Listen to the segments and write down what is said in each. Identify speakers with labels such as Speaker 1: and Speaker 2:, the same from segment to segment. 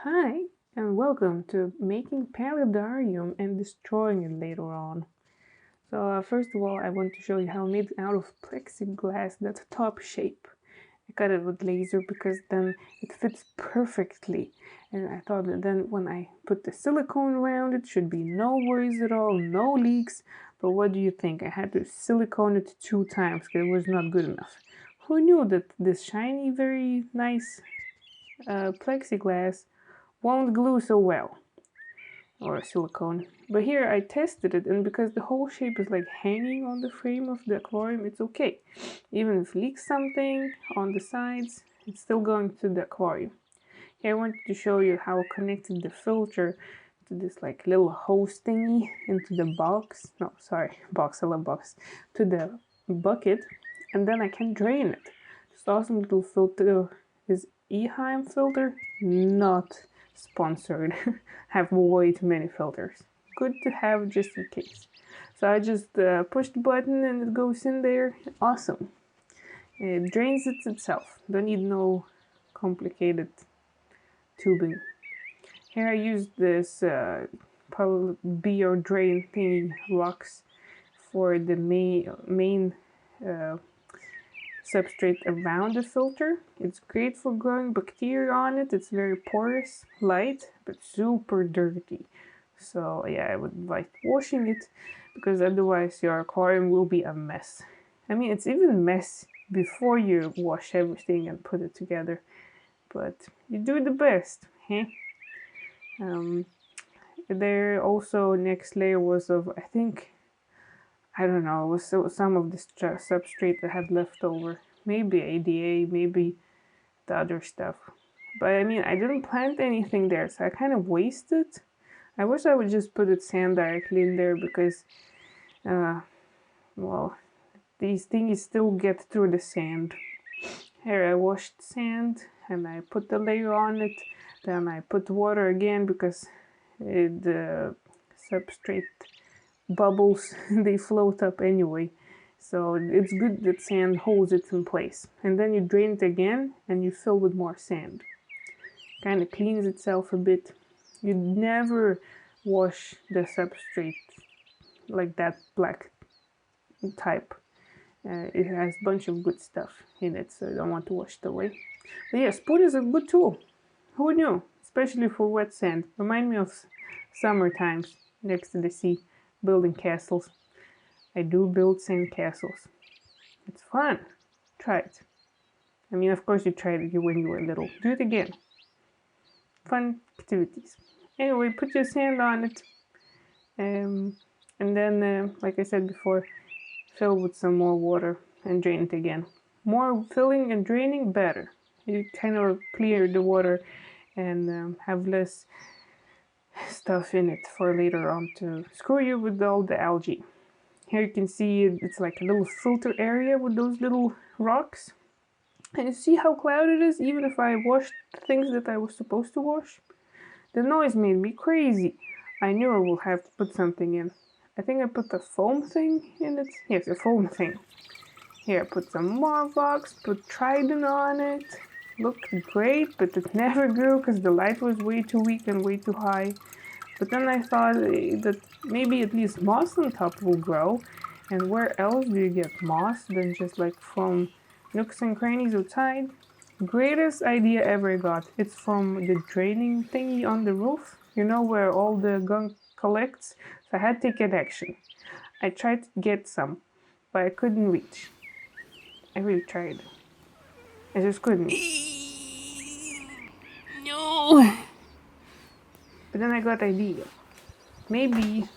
Speaker 1: Hi, and welcome to making Paludarium and destroying it later on. So first of all, I want to show you how I made out of plexiglass that top shape. I cut it with laser because then it fits perfectly. And I thought that then when I put the silicone around it, should be no worries at all, no leaks. But what do you think? I had to silicone it 2 times because it was not good enough. Who knew that this shiny, very nice plexiglass won't glue so well, or silicone. But here I tested it, and because the whole shape is like hanging on the frame of the aquarium, it's okay. Even if it leaks something on the sides, it's still going to the aquarium. Here I wanted to show you how I connected the filter to this like little hose thingy into the box. No, sorry, box, I love box. To the bucket, and then I can drain it. This awesome little filter is Eheim filter, not sponsored. Have way too many filters. Good to have just in case. So I just push the button and it goes in there. Awesome. It drains it itself. Don't need no complicated tubing. Here I used this be or drain thingy rocks for the main substrate around the filter. It's great for growing bacteria on it. It's very porous, light, but super dirty. So yeah, I would advise washing it because otherwise your aquarium will be a mess. I mean, it's even mess before you wash everything and put it together. But you do the best, huh? There also next layer was of, I think, I don't know, it was some of this substrate that had left over. Maybe ADA, maybe the other stuff. But I mean, I didn't plant anything there, so I kind of wasted. I wish I would just put it sand directly in there because, well, these things still get through the sand. Here I washed sand and I put the layer on it. Then I put water again because the substrate bubbles, they float up anyway. So it's good that sand holds it in place. And then you drain it again and you fill with more sand. Kind of cleans itself a bit. You never wash the substrate like that black type. It has a bunch of good stuff in it, so I don't want to wash it away. But yeah, spoon is a good tool. Who knew? Especially for wet sand. Remind me of summer times next to the sea, building castles. I do build sand castles. It's fun. Try it. I mean, of course you tried it when you were little. Do it again. Fun activities. Anyway, put your sand on it. And then, like I said before, fill with some more water and drain it again. More filling and draining, better. You kind of clear the water and have less stuff in it for later on to screw you with all the algae. Here you can see it's like a little filter area with those little rocks. And you see how clouded it is, even if I washed things that I was supposed to wash? The noise made me crazy. I knew I would have to put something in. I think I put the foam thing in it. Yes, a foam thing. Here, I put some more rocks, put trident on it. Looked great, but it never grew because the light was way too weak and way too high. But then I thought that maybe at least moss on top will grow. And where else do you get moss than just like from nooks and crannies outside? Greatest idea ever I got. It's from the draining thingy on the roof. You know where all the gunk collects? So I had to take action. I tried to get some, but I couldn't reach. I really tried. I just couldn't.
Speaker 2: No.
Speaker 1: But then I got idea. Maybe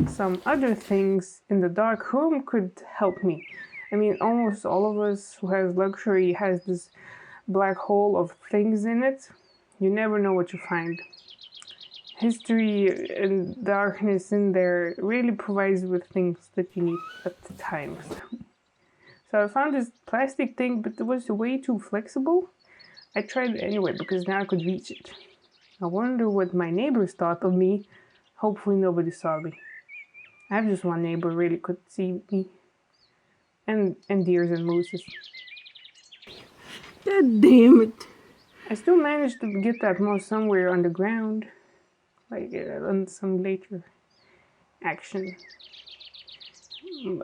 Speaker 1: some other things in the dark room could help me. I mean, almost all of us who has luxury has this black hole of things in it. You never know what you find. History and darkness in there really provides you with things that you need at the times. So I found this plastic thing, but it was way too flexible. I tried it anyway because now I could reach it. I wonder what my neighbors thought of me. Hopefully nobody saw me. I have just one neighbor really could see me. And deers and mooses.
Speaker 2: God damn it.
Speaker 1: I still managed to get that moss somewhere on the ground, like on some later action.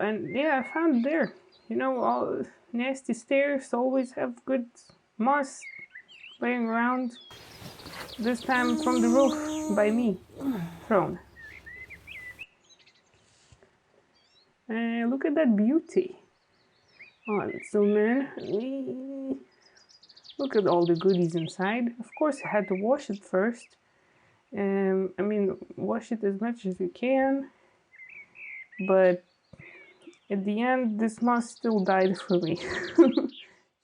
Speaker 1: And yeah, I found it there. You know, all nasty stairs always have good moss laying around. This time from the roof by me, thrown. Look at that beauty. Oh, let's zoom in. Look at all the goodies inside. Of course, I had to wash it first. I mean, wash it as much as you can. But at the end, this moss still died for me. So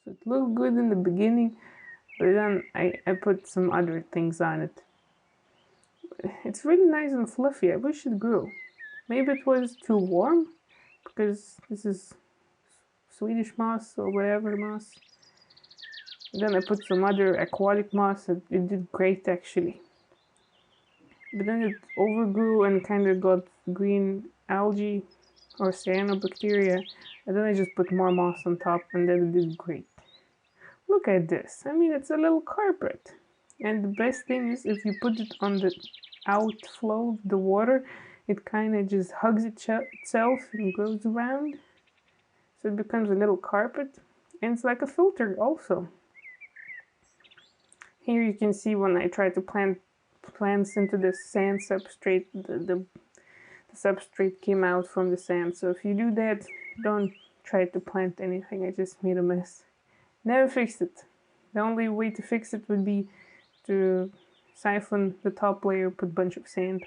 Speaker 1: it looked good in the beginning, but then I put some other things on it. It's really nice and fluffy. I wish it grew. Maybe it was too warm, because this is Swedish moss or whatever moss. Then I put some other aquatic moss and it did great actually. But then it overgrew and kind of got green algae or cyanobacteria. And then I just put more moss on top and then it did great. Look at this. I mean, it's a little carpet. And the best thing is if you put it on the outflow of the water, it kind of just hugs itself and goes around. So it becomes a little carpet. And it's like a filter also. Here you can see when I try to plant plants into the sand substrate, the substrate came out from the sand. So if you do that, don't try to plant anything. I just made a mess. Never fixed it. The only way to fix it would be to siphon the top layer, put a bunch of sand.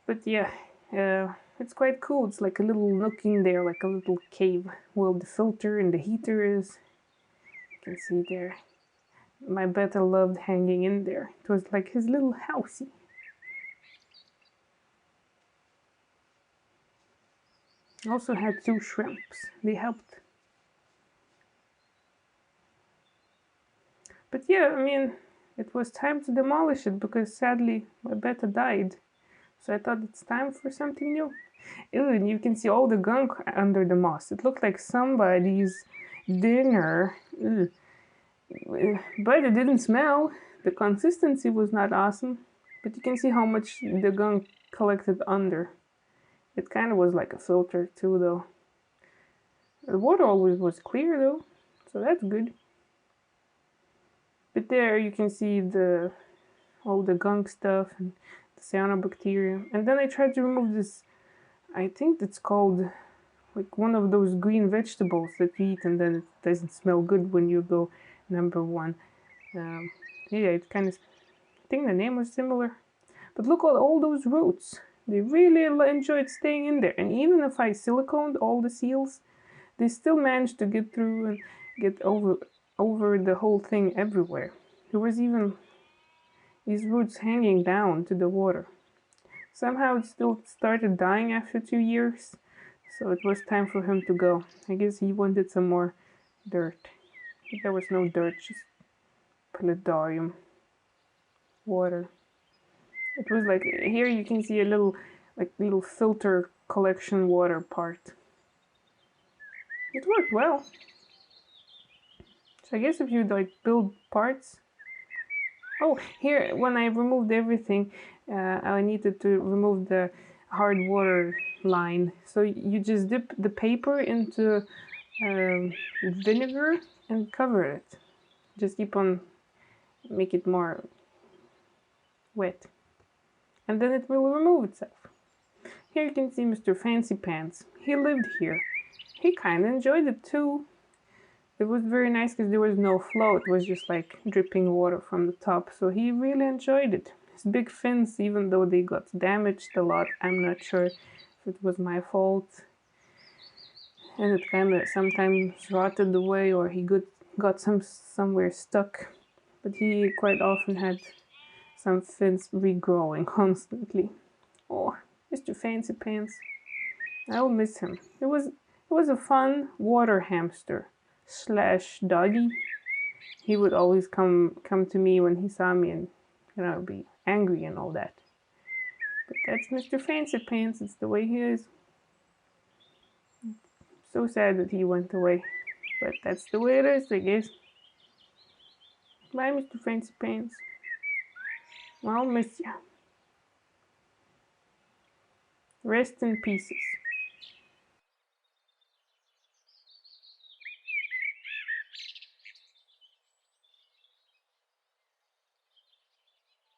Speaker 1: But yeah, it's quite cool. It's like a little nook in there, like a little cave. Well, the filter and the heater is. You can see there. My betta loved hanging in there. It was like his little housey. Also had 2 shrimps. They helped. But yeah, I mean, it was time to demolish it because sadly my betta died. So I thought it's time for something new. Ew, and you can see all the gunk under the moss. It looked like somebody's dinner. Ew. But it didn't smell. The consistency was not awesome. But you can see how much the gunk collected under. It kind of was like a filter too, though. The water always was clear, though. So that's good. But there you can see all the gunk stuff and the cyanobacteria. And then I tried to remove this, I think it's called like one of those green vegetables that you eat and then it doesn't smell good when you go number 1. Yeah, it kind of, I think the name was similar. But look at all those roots. They really enjoyed staying in there. And even if I siliconed all the seals, they still managed to get through and get over the whole thing everywhere. There was even these roots hanging down to the water. Somehow it still started dying after 2 years, so it was time for him to go. I guess he wanted some more dirt. There was no dirt, just Paludarium water. It was like, here you can see a little filter collection water part. It worked well. So I guess if you like build parts. Oh, here when I removed everything, I needed to remove the hard water line. So you just dip the paper into vinegar and cover it. Just keep on, make it more wet. And then it will remove itself. Here you can see Mr. Fancy Pants. He lived here. He kind of enjoyed it too. It was very nice because there was no flow. It was just like dripping water from the top. So he really enjoyed it. His big fins, even though they got damaged a lot, I'm not sure if it was my fault. And it kind of sometimes rotted away or he got somewhere stuck. But he quite often had some fins regrowing constantly. Oh, Mr. Fancy Pants. I'll miss him. It was a fun water hamster / doggy. He would always come to me when he saw me and, you know, be angry and all that. But that's Mr. Fancy Pants. It's the way he is. So sad that he went away. But that's the way it is, I guess. Bye, Mr. Fancy Pants. I'll miss ya. Rest in pieces.